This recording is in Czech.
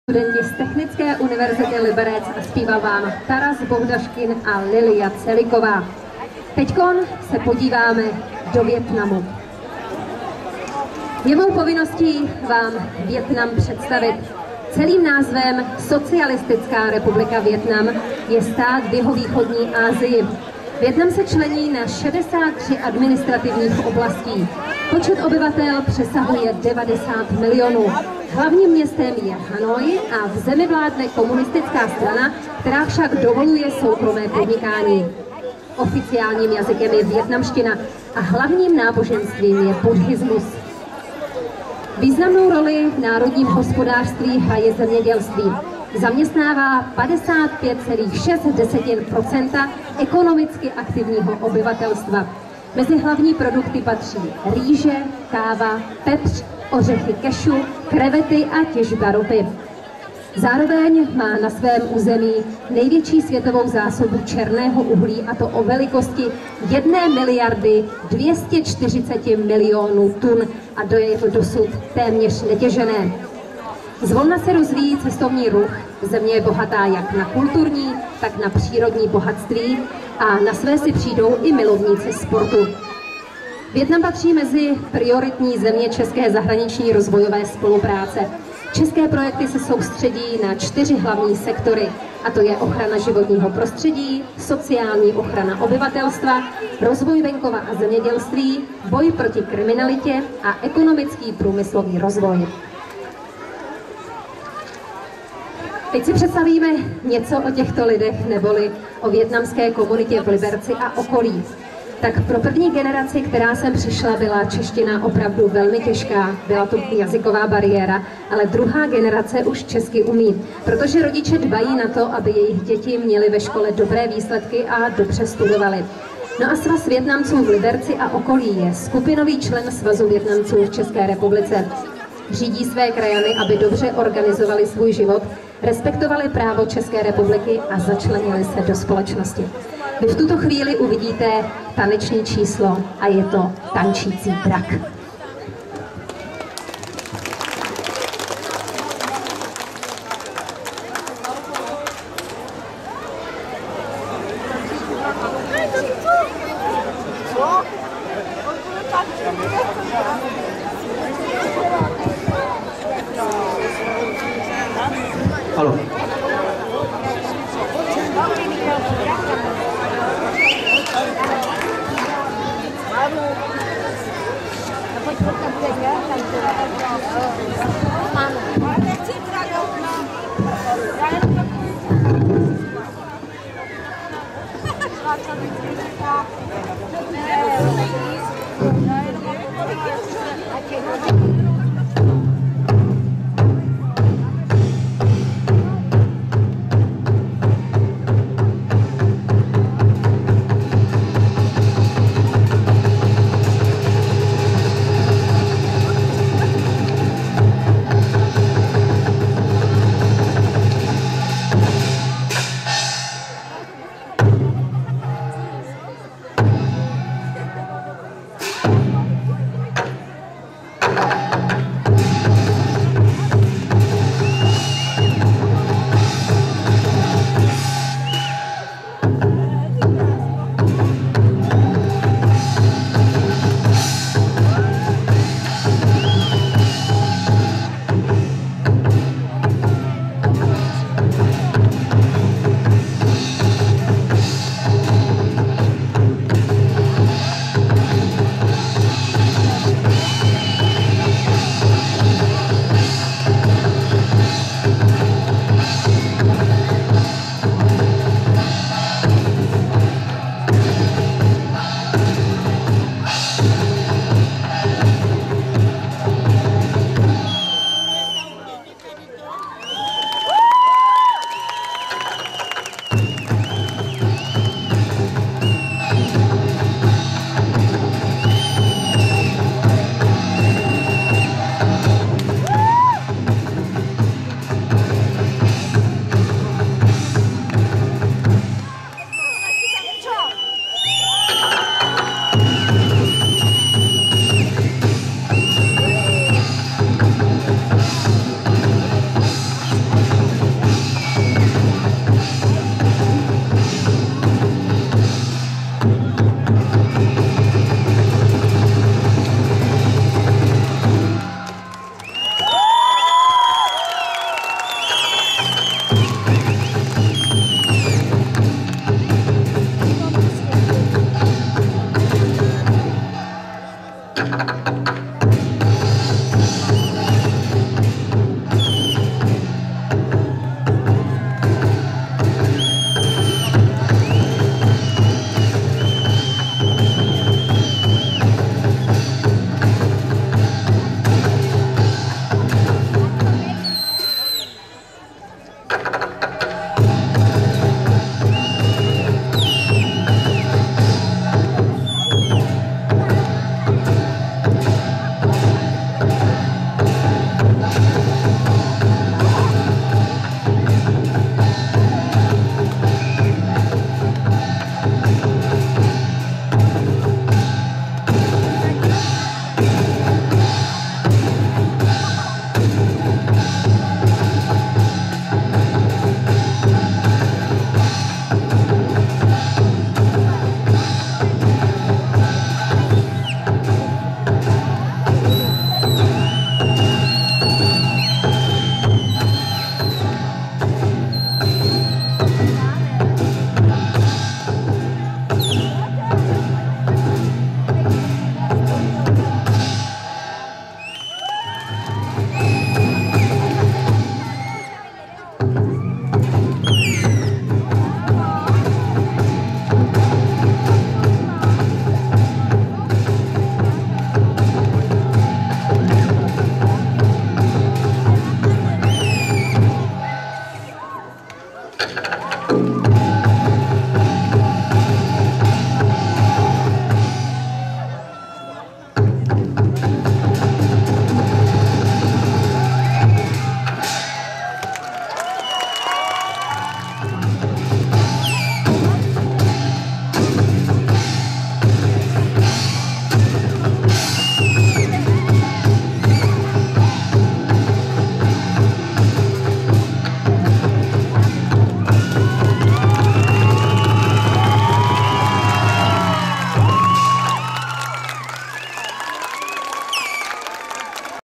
Studenti z Technické univerzity Liberec a zpíval vám Taras Bohdaškin a Lilia Celiková. Teďkon se podíváme do Vietnamu. Je mou povinností vám Vietnam představit. Celým názvem Socialistická republika Vietnam je stát v jihovýchodní Asii. Vietnam se člení na 63 administrativních oblastí. Počet obyvatel přesahuje 90 milionů. Hlavním městem je Hanoj a v zemi vládne komunistická strana, která však dovoluje soukromé podnikání. Oficiálním jazykem je vietnamština a hlavním náboženstvím je buddhismus. Významnou roli v národním hospodářství hraje zemědělství. Zaměstnává 55,6% ekonomicky aktivního obyvatelstva. Mezi hlavní produkty patří rýže, káva, pepř, ořechy kešu, krevety a těžba ropy. Zároveň má na svém území největší světovou zásobu černého uhlí, a to o velikosti 1 miliardy 240 milionů tun, a je to dosud téměř netěžené. Zvolna se rozvíjí cestovní ruch, země je bohatá jak na kulturní, tak na přírodní bohatství a na své si přijdou i milovníci sportu. Vietnam patří mezi prioritní země české zahraniční rozvojové spolupráce. České projekty se soustředí na 4 hlavní sektory, a to je ochrana životního prostředí, sociální ochrana obyvatelstva, rozvoj venkova a zemědělství, boj proti kriminalitě a ekonomický průmyslový rozvoj. Teď si představíme něco o těchto lidech, neboli o vietnamské komunitě v Liberci a okolí. Tak pro první generaci, která sem přišla, byla čeština opravdu velmi těžká, byla to jazyková bariéra, ale druhá generace už česky umí, protože rodiče dbají na to, aby jejich děti měly ve škole dobré výsledky a dobře studovali. No a Svaz Vietnamců v Liberci a okolí je skupinový člen Svazu Vietnamců v České republice. Řídí své krajany, aby dobře organizovali svůj život, respektovali právo České republiky a začlenili se do společnosti. Vy v tuto chvíli uvidíte taneční číslo a je to Tančící drak. Halo.